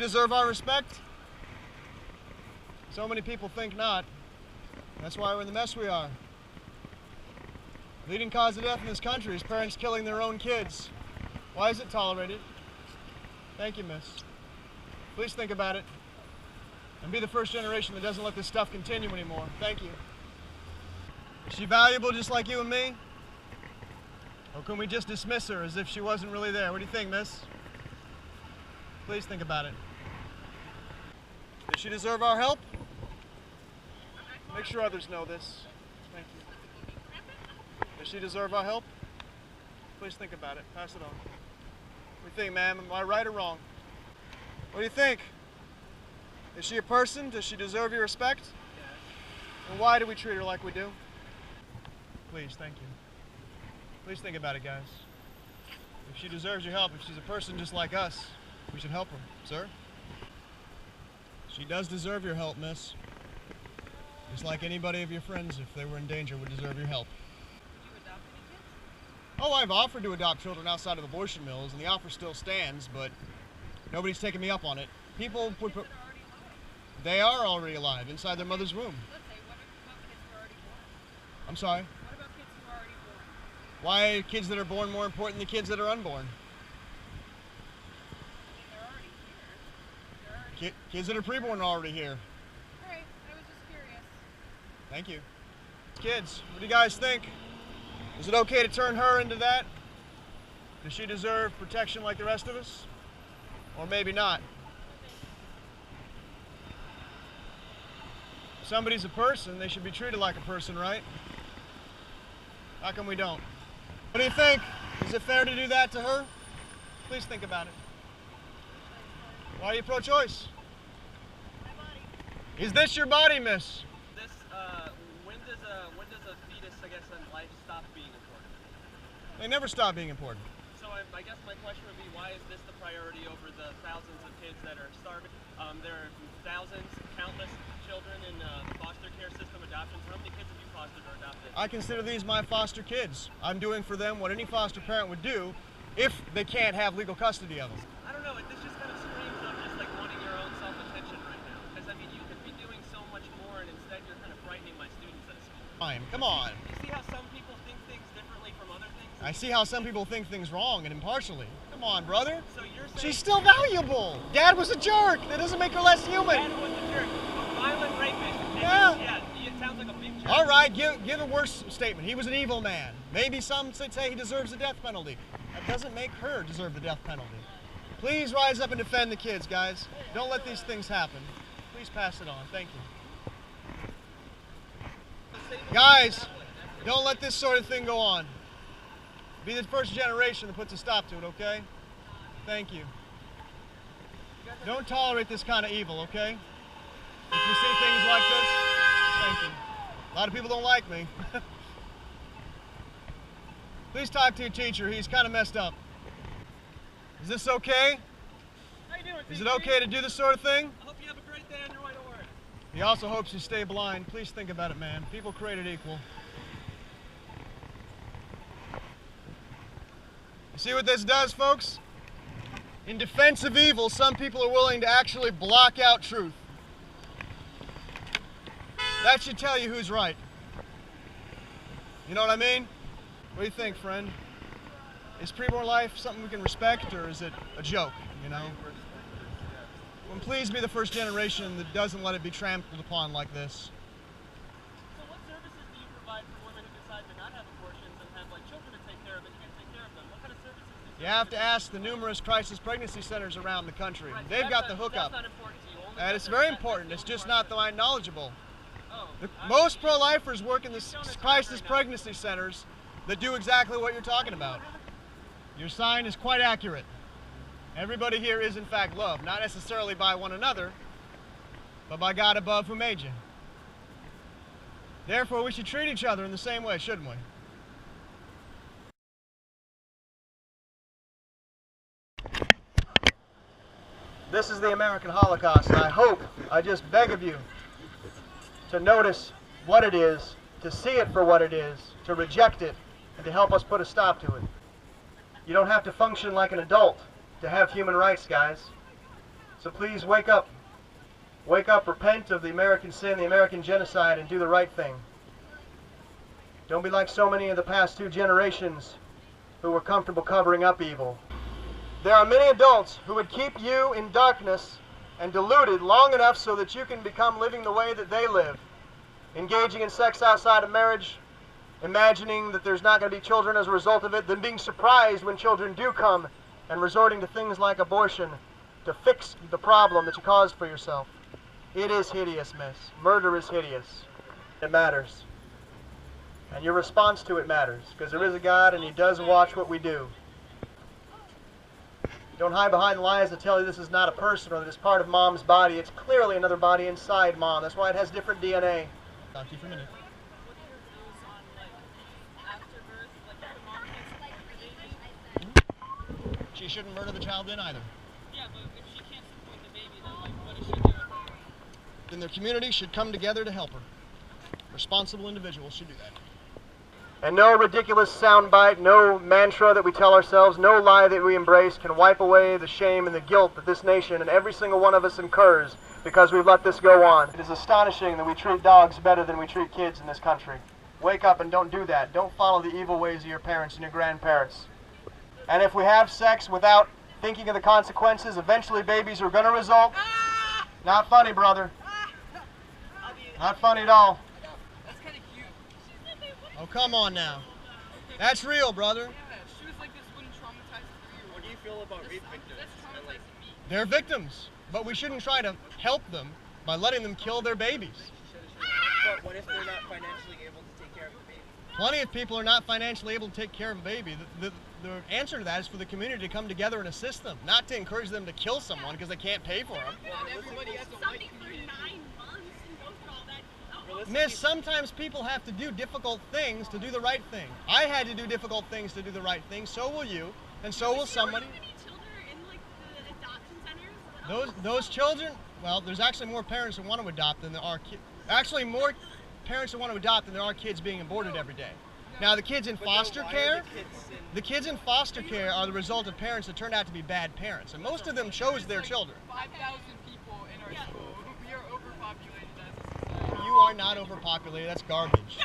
deserve our respect? So many people think not. That's why we're in the mess we are. Leading cause of death in this country is parents killing their own kids. Why is it tolerated? Thank you, miss. Please think about it. And be the first generation that doesn't let this stuff continue anymore. Thank you. Is she valuable just like you and me? Or can we just dismiss her as if she wasn't really there? What do you think, miss? Please think about it. Does she deserve our help? Make sure others know this. Thank you. Does she deserve our help? Please think about it. Pass it on. What do you think, ma'am? Am I right or wrong? What do you think? Is she a person? Does she deserve your respect? Yes. And why do we treat her like we do? Please, thank you. Please think about it, guys. If she deserves your help, if she's a person just like us, we should help her, sir. She does deserve your help, miss. Just like anybody of your friends, if they were in danger, would deserve your help. Would you adopt any kids? Oh, I've offered to adopt children outside of abortion mills, and the offer still stands, but nobody's taken me up on it. People would put... They are already alive, inside their mother's womb. Let's say, what about kids who are already born? I'm sorry? What about kids who are already born? Why are kids that are born more important than kids that are unborn? They're already here. They're already... Kids that are preborn are already here. Alright, I was just curious. Thank you. Kids, what do you guys think? Is it okay to turn her into that? Does she deserve protection like the rest of us? Or maybe not? If somebody's a person, they should be treated like a person, right? How come we don't? What do you think? Is it fair to do that to her? Please think about it. Why are you pro-choice? My body. Is this your body, miss? This, when does a fetus, I guess, in life stop being important? They never stop being important. So I guess my question would be, why is this the priority over the thousands of kids that are starving? There are thousands, countless children in the foster care system, adoptions. How many kids have you fostered or adopted? I consider these my foster kids. I'm doing for them what any foster parent would do if they can't have legal custody of them. I don't know, this just kind of screams of just like wanting your own self-attention right now. Because I mean, you could be doing so much more and instead you're kind of frightening my students at a school. Fine, come on. You see how some people think things differently from other things? I see how some people think things wrong and impartially. Come on, brother. So you're saying... She's still valuable. Dad was a jerk. That doesn't make her less human. Dad was a jerk. A violent rapist. Yeah. It sounds like a big jerk. All right, give a worse statement. He was an evil man. Maybe some say he deserves the death penalty. That doesn't make her deserve the death penalty. Please rise up and defend the kids, guys. Don't let these things happen. Please pass it on. Thank you. Guys, don't let this sort of thing go on. Be the first generation that puts a stop to it, okay? Thank you. Don't tolerate this kind of evil, okay? If you see things like this, thank you. A lot of people don't like me. Please talk to your teacher. He's kind of messed up. Is this okay? How you doing, Is it okay to do this sort of thing? I hope you have a great day on your way to work. He also hopes you stay blind. Please think about it, man. People created equal. You see what this does, folks? In defense of evil, some people are willing to actually block out truth. That should tell you who's right. You know what I mean? What do you think, friend? Is preborn life something we can respect, or is it a joke, you know? Well, please be the first generation that doesn't let it be trampled upon like this. So what services do you provide for women who decide to not have abortions and have like children to take care of and you can't take care of them? What kind of services do You have to ask the numerous crisis pregnancy centers around the country. Right, so They've got the hookup. That's not important to you. Only And it's very important. It's just not knowledgeable. Oh, Most pro-lifers work in the crisis pregnancy centers that do exactly what you're talking about. Your sign is quite accurate. Everybody here is in fact loved, not necessarily by one another, but by God above who made you. Therefore, we should treat each other in the same way, shouldn't we? This is the American Holocaust, and I just beg of you to notice what it is, to see it for what it is, to reject it, and to help us put a stop to it. You don't have to function like an adult to have human rights, guys. So please wake up. Wake up, repent of the American sin, the American genocide, and do the right thing. Don't be like so many of the past 2 generations who were comfortable covering up evil. There are many adults who would keep you in darkness and deluded long enough so that you can become living the way that they live, engaging in sex outside of marriage, imagining that there's not going to be children as a result of it, then being surprised when children do come, and resorting to things like abortion to fix the problem that you caused for yourself. It is hideous, miss. Murder is hideous. It matters. And your response to it matters, because there is a God and He does watch what we do. Don't hide behind the lies that tell you this is not a person or that it's part of Mom's body. It's clearly another body inside Mom. That's why it has different DNA. Talk to you for a minute. She shouldn't murder the child then either. Yeah, but if she can't support the baby, then like, what does she do? Then their community should come together to help her. Responsible individuals should do that. And no ridiculous soundbite, no mantra that we tell ourselves, no lie that we embrace can wipe away the shame and the guilt that this nation and every single one of us incurs because we've let this go on. It is astonishing that we treat dogs better than we treat kids in this country. Wake up and don't do that. Don't follow the evil ways of your parents and your grandparents. And if we have sex without thinking of the consequences, eventually babies are going to result. Not funny, brother. Not funny at all. That's kind of cute. Oh, come on now. That's real, brother. Yeah, she was like, this wouldn't traumatize her. What do you feel about rape victims? That's traumatizing me. They're victims, but we shouldn't try to help them by letting them kill their babies. But what if they're not financially able to take care of the baby? Plenty of people are not financially able to take care of a baby. The answer to that is for the community to come together and assist them, not to encourage them to kill someone because they can't pay for them. Not everybody has a life for 9 months and go through all that. Miss, sometimes people have to do difficult things to do the right thing. I had to do difficult things to do the right thing, so will you, and so will somebody. Those children, well, there's actually more parents that want to adopt than there are kids. Actually, more parents that want to adopt than there are kids being aborted every day. Now, the kids in foster care, the kids in foster care are the result of parents that turned out to be bad parents, and most of them chose their children. 5,000 people in our school. We are overpopulated as a society. You are not overpopulated. That's garbage.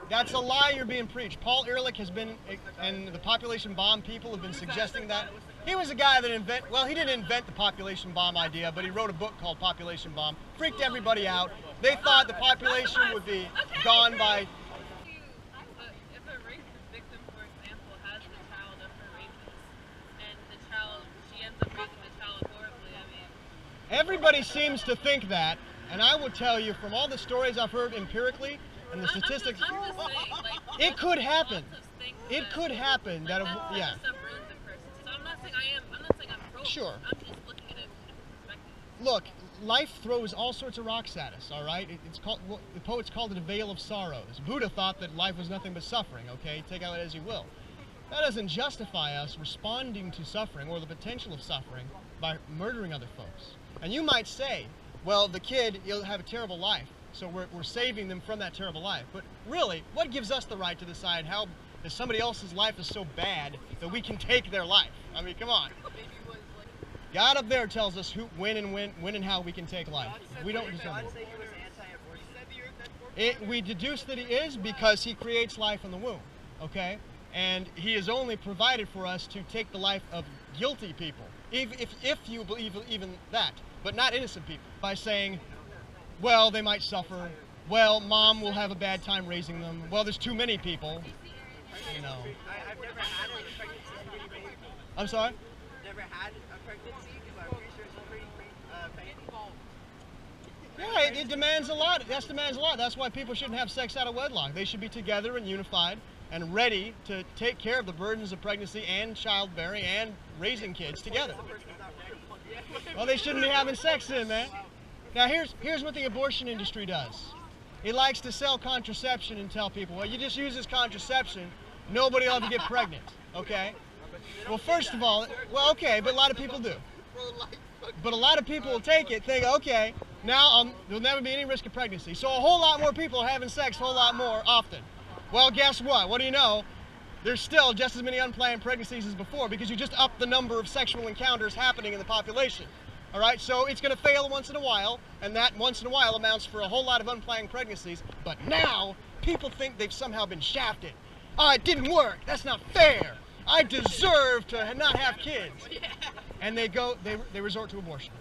That's a lie you're being preached. Paul Ehrlich has been, and the population bomb people have been suggesting that. He was a guy that he didn't invent the population bomb idea, but he wrote a book called Population Bomb. Freaked everybody out. They thought the population would be gone by... If a racist victim, for example, has the child of her rapist, and the child, she ends up raising the child horribly, I mean... Everybody seems to think that, and I will tell you from all the stories I've heard empirically, and the statistics, I'm just saying, like, it could happen. lots of things It could happen that, yeah. stuff ruins a person. So I'm not saying I'm pro. Sure. I'm just looking at it from a perspective. Look, life throws all sorts of rocks at us, all right? It's called, the poets called it a veil of sorrows. Buddha thought that life was nothing but suffering, okay? Take out it as you will. That doesn't justify us responding to suffering or the potential of suffering by murdering other folks. And you might say, well, the kid, he'll have a terrible life, so we're saving them from that terrible life. But really, what gives us the right to decide how if somebody else's life is so bad that we can take their life? I mean, come on. God up there tells us when and how we can take life. We don't determine it. We deduce that he is because he creates life in the womb, okay? And he has only provided for us to take the life of guilty people, if you believe even that, but not innocent people, by saying, well, they might suffer, well, mom will have a bad time raising them, well, there's too many people, you know. I've never had a pregnancy. I'm sorry? Never had a pregnancy because I'm pretty sure it's pretty painful. Yeah, it demands a lot. That demands a lot. That's why people shouldn't have sex out of wedlock. They should be together and unified and ready to take care of the burdens of pregnancy and childbearing and raising kids together. Well, they shouldn't be having sex then, man. Now, here's what the abortion industry does. It likes to sell contraception and tell people, well, you just use this contraception, nobody will ever get pregnant, okay? Well, first of all, well, okay, but a lot of people do. But a lot of people will take it, think, okay, now there'll never be any risk of pregnancy. So a whole lot more people are having sex a whole lot more often. Well, guess what? What do you know? There's still just as many unplanned pregnancies as before because you just upped the number of sexual encounters happening in the population. All right, so it's going to fail once in a while, and that once in a while amounts for a whole lot of unplanned pregnancies. But now people think they've somehow been shafted. Oh, it didn't work. That's not fair. I deserve to not have kids. And they resort to abortion.